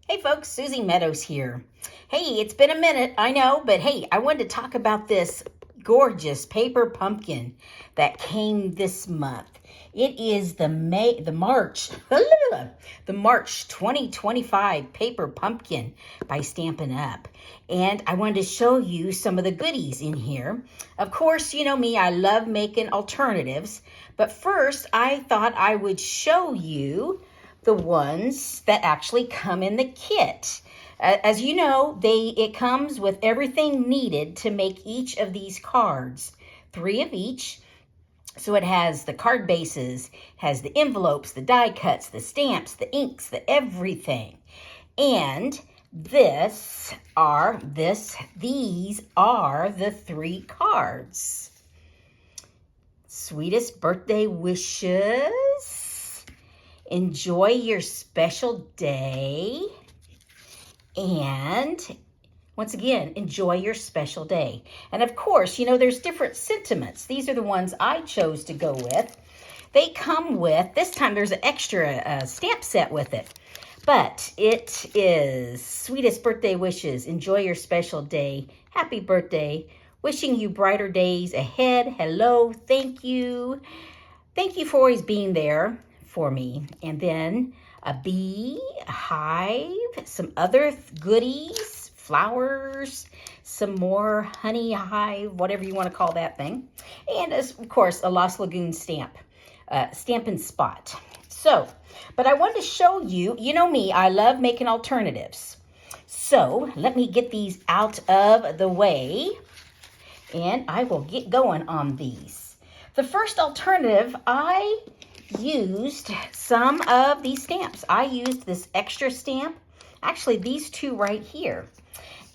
Hey folks, Susie Meadows here. Hey, it's been a minute, I know, but hey, I wanted to talk about this gorgeous paper pumpkin that came this month. It is the March 2025 paper pumpkin by Stampin' Up. And I wanted to show you some of the goodies in here. Of course, you know me, I love making alternatives, but first I thought I would show you the ones that actually come in the kit. As you know, it comes with everything needed to make each of these cards, 3 of each. So it has the card bases, has the envelopes, the die cuts, the stamps, the inks, the everything. And these are the 3 cards. Sweetest birthday wishes. Enjoy your special day. And once again, enjoy your special day. And of course, you know, there's different sentiments. These are the ones I chose to go with. They come with, this time there's an extra stamp set with it. But it is sweetest birthday wishes. Enjoy your special day. Happy birthday. Wishing you brighter days ahead. Hello. Thank you. Thank you for always being there for me. And then a bee, a hive, some other goodies, flowers, some more honey hive, whatever you want to call that thing. And of course, a Lost Lagoon stamp, Stampin' Spot. So, but I wanted to show you, you know me, I love making alternatives. So let me get these out of the way and I will get going on these. The first alternative, I used some of these stamps. I used this extra stamp, actually these 2 right here,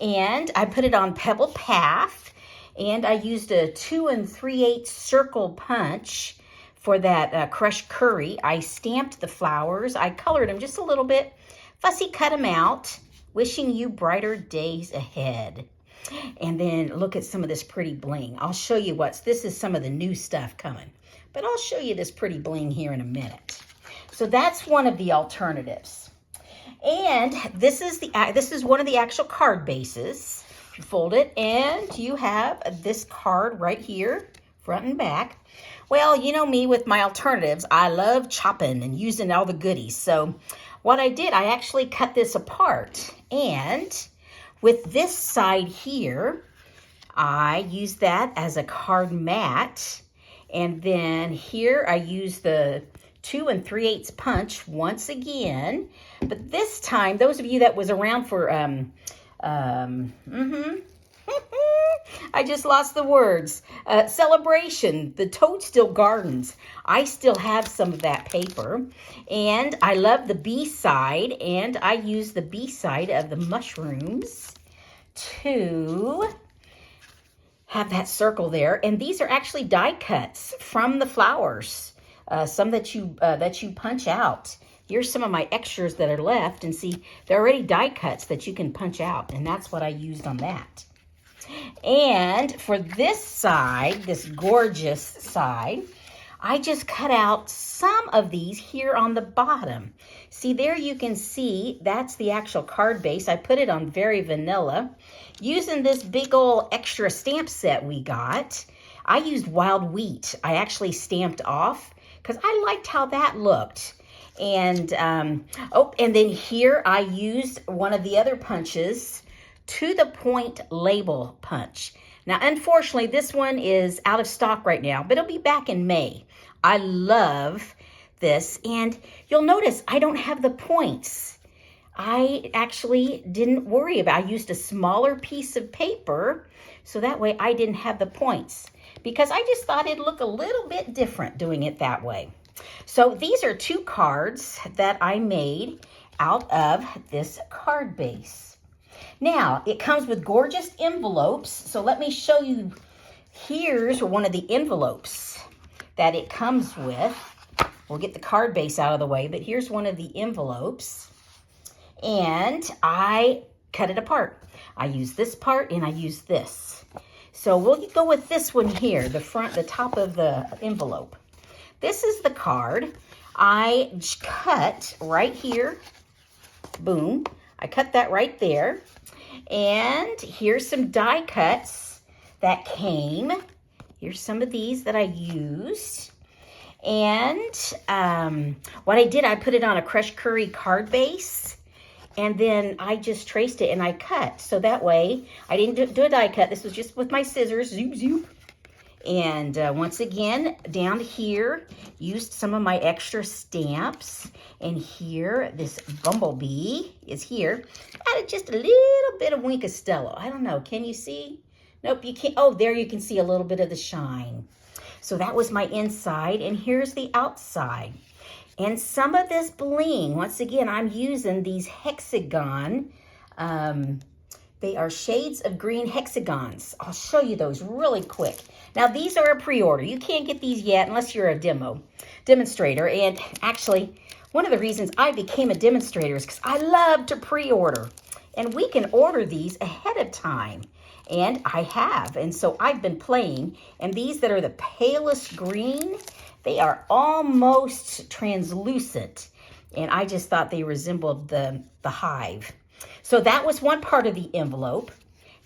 and I put it on Pebble Path, and I used a 2 3/8 circle punch for that crushed curry. I stamped the flowers, I colored them just a little bit, fussy cut them out, wishing you brighter days ahead. And then look at some of this pretty bling. I'll show you this is some of the new stuff coming. But I'll show you this pretty bling here in a minute. So that's one of the alternatives. And this is one of the actual card bases. You fold it and you have this card right here, front and back. Well, you know me with my alternatives, I love chopping and using all the goodies. So what I did, I actually cut this apart. And with this side here, I used that as a card mat. And then here I use the 2 3/8 punch once again. But this time, those of you that was around for, I just lost the words. Celebration, the Toadstool Gardens. I still have some of that paper. And I love the B side. And I use the B side of the mushrooms to have that circle there. And these are actually die cuts from the flowers, some that you punch out. Here's some of my extras that are left, and see, they're already die cuts that you can punch out, and that's what I used on that. And for this side, this gorgeous side, I just cut out some of these here on the bottom. See, there you can see that's the actual card base. I put it on very vanilla. Using this big old extra stamp set we got, I used wild wheat. I actually stamped off because I liked how that looked. And, and then here I used one of the other punches, to the point label punch. Now, unfortunately, this one is out of stock right now, but it'll be back in May. I love this, and you'll notice I don't have the points. I actually didn't worry about it. I used a smaller piece of paper, so that way I didn't have the points, because I just thought it'd look a little bit different doing it that way. So these are 2 cards that I made out of this card base. Now, it comes with gorgeous envelopes. So let me show you. Here's one of the envelopes that it comes with. We'll get the card base out of the way, but here's one of the envelopes. And I cut it apart. I use this part and I use this. So we'll go with this one here, the top of the envelope. This is the card. I cut right here, boom. I cut that right there. And here's some die cuts that came. Here's some of these that I used. And what I did, I put it on a crushed curry card base. And then I just traced it and I cut. So that way, I didn't do a die cut. This was just with my scissors. Zoop, zoop. And once again, down here, used some of my extra stamps. And here, this bumblebee is here. Added just a little bit of Wink of Stella. I don't know. Can you see? Nope, you can't. Oh, there you can see a little bit of the shine. So that was my inside. And here's the outside. And some of this bling, once again, I'm using these hexagon. They are shades of green hexagons. I'll show you those really quick. Now, these are a pre-order. You can't get these yet unless you're a demonstrator. And actually, one of the reasons I became a demonstrator is because I love to pre-order. And we can order these ahead of time. And I have. And so I've been playing. And these that are the palest green, they are almost translucent. And I just thought they resembled the hive. So that was one part of the envelope.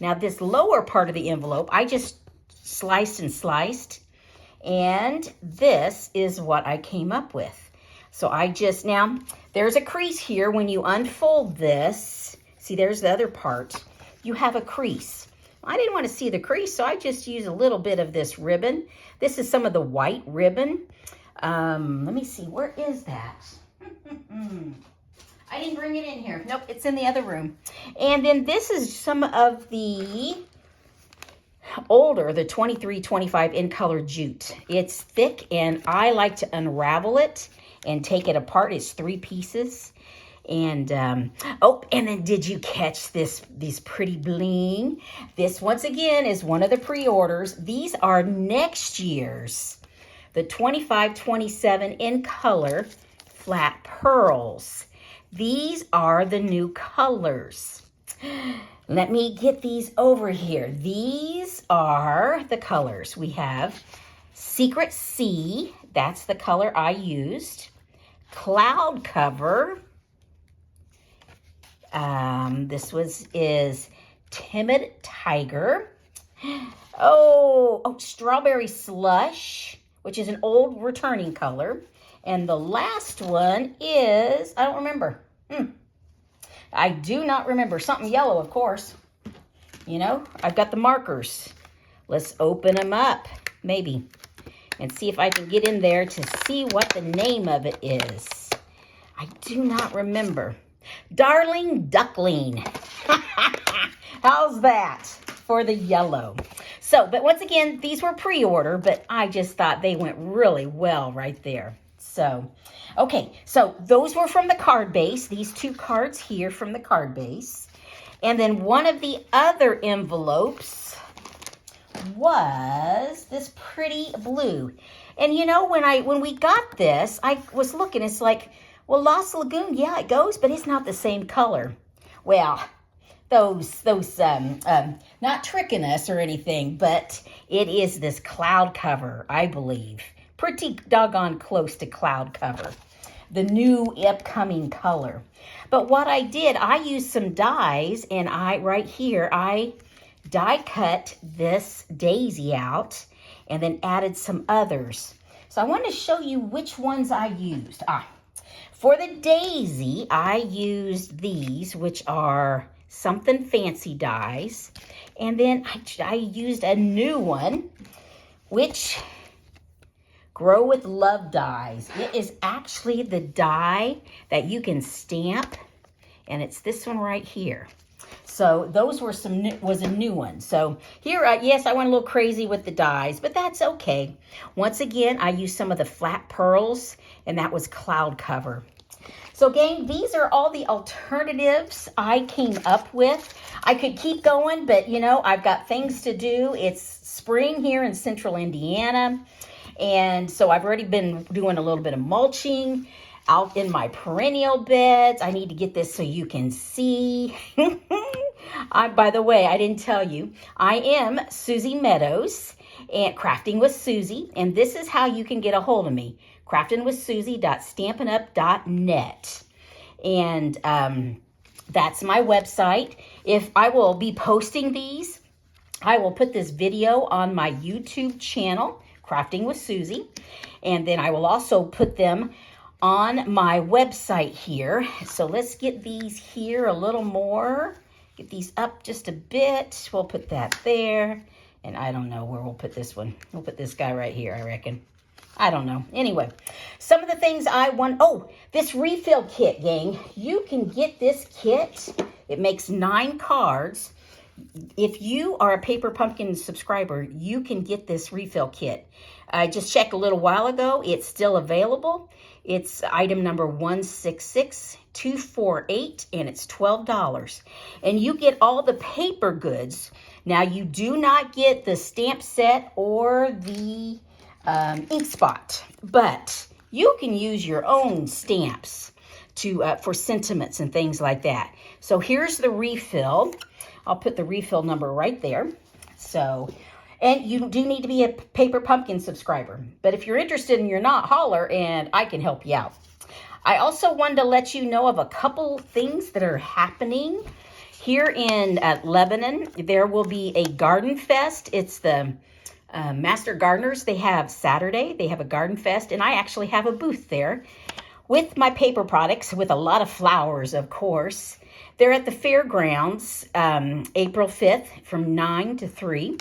Now this lower part of the envelope, I just sliced and sliced. And this is what I came up with. So now there's a crease here when you unfold this. See, there's the other part. You have a crease. I didn't want to see the crease, so I just used a little bit of this ribbon. This is some of the white ribbon. Let me see, where is that? I didn't bring it in here. Nope, it's in the other room. And then this is some of the older, the 23-25 in color jute. It's thick, and I like to unravel it and take it apart. It's 3 pieces. And, oh, and then did you catch these pretty bling? This, once again, is one of the pre-orders. These are next year's, the 25-27 in color flat pearls. These are the new colors. Let me get these over here. These are the colors. We have Secret Sea. That's the color I used. Cloud Cover. This is Timid Tiger. Oh, Strawberry Slush, which is an old returning color. And the last one is, I don't remember. I do not remember. Something yellow, of course. You know, I've got the markers. Let's open them up, maybe, and see if I can get in there to see what the name of it is. I do not remember. Darling Duckling. How's that for the yellow? So, but once again, these were pre-order, but I just thought they went really well right there. So, okay, so those were from the card base. These 2 cards here from the card base. And then one of the other envelopes was this pretty blue. And you know, when we got this, I was looking, it's like, well, Lost Lagoon, yeah, it goes, but it's not the same color. Well, those not tricking us or anything, but it is this cloud cover, I believe. Pretty doggone close to cloud cover, the new upcoming color. But what I did, I used some dies, and right here, I die cut this daisy out and then added some others. So I wanted to show you which ones I used. For the daisy, I used these, which are Something Fancy dies. And then I used a new one, which Grow with Love dies. It is actually the die that you can stamp, and it's this one right here. So those were was a new one. So here, yes, I went a little crazy with the dies, but that's okay. Once again, I used some of the flat pearls, and that was cloud cover. So gang, these are all the alternatives I came up with. I could keep going, but you know, I've got things to do. It's spring here in central Indiana. And so I've already been doing a little bit of mulching out in my perennial beds. I need to get this so you can see. By the way, I didn't tell you, I am Susie Meadows and Crafting with Susie. And this is how you can get a hold of me. craftingwithsusie.stampinup.net. And That's my website. If I will be posting these, I will put this video on my YouTube channel, Crafting with Susie, and then I will also put them on my website here. So let's get these here a little more. Get these up just a bit. We'll put that there. And I don't know where we'll put this one. We'll put this guy right here, I reckon. I don't know. Anyway, some of the things I want. Oh, this refill kit, gang. You can get this kit. It makes 9 cards. If you are a Paper Pumpkin subscriber, you can get this refill kit. I just checked a little while ago. It's still available. It's item number 166248, and it's $12. And you get all the paper goods. Now, you do not get the stamp set or the ink spot, but you can use your own stamps for sentiments and things like that. So here's the refill. I'll put the refill number right there. So, and you do need to be a Paper Pumpkin subscriber. But if you're interested and you're not, holler and I can help you out. I also wanted to let you know of a couple things that are happening. Here in Lebanon, there will be a garden fest. It's the Master Gardeners. They have Saturday. They have a garden fest, and I actually have a booth there with my paper products, with a lot of flowers, of course. They're at the fairgrounds April 5th from 9 to 3.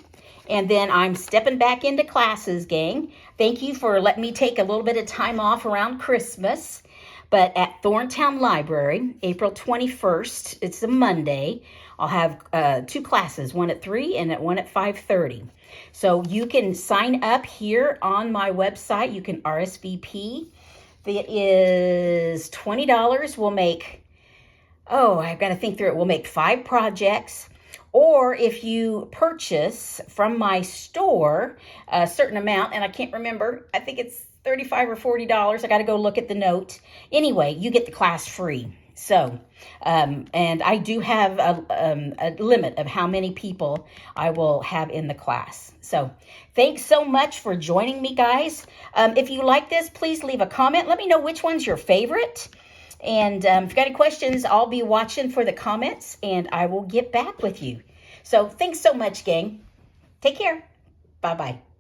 And then I'm stepping back into classes, gang. Thank you for letting me take a little bit of time off around Christmas. But at Thorntown Library, April 21st, it's a Monday, I'll have 2 classes, one at 3 and one at 5:30. So you can sign up here on my website. You can RSVP. It is $20. We'll make... Oh, I've got to think through it. We'll make 5 projects. Or if you purchase from my store a certain amount, and I can't remember, I think it's $35 or $40. I got to go look at the note. Anyway, you get the class free. So, and I do have a limit of how many people I will have in the class. So thanks so much for joining me, guys. If you like this, please leave a comment. Let me know which one's your favorite. And if you've got any questions, I'll be watching for the comments, and I will get back with you. So thanks so much, gang. Take care. Bye-bye.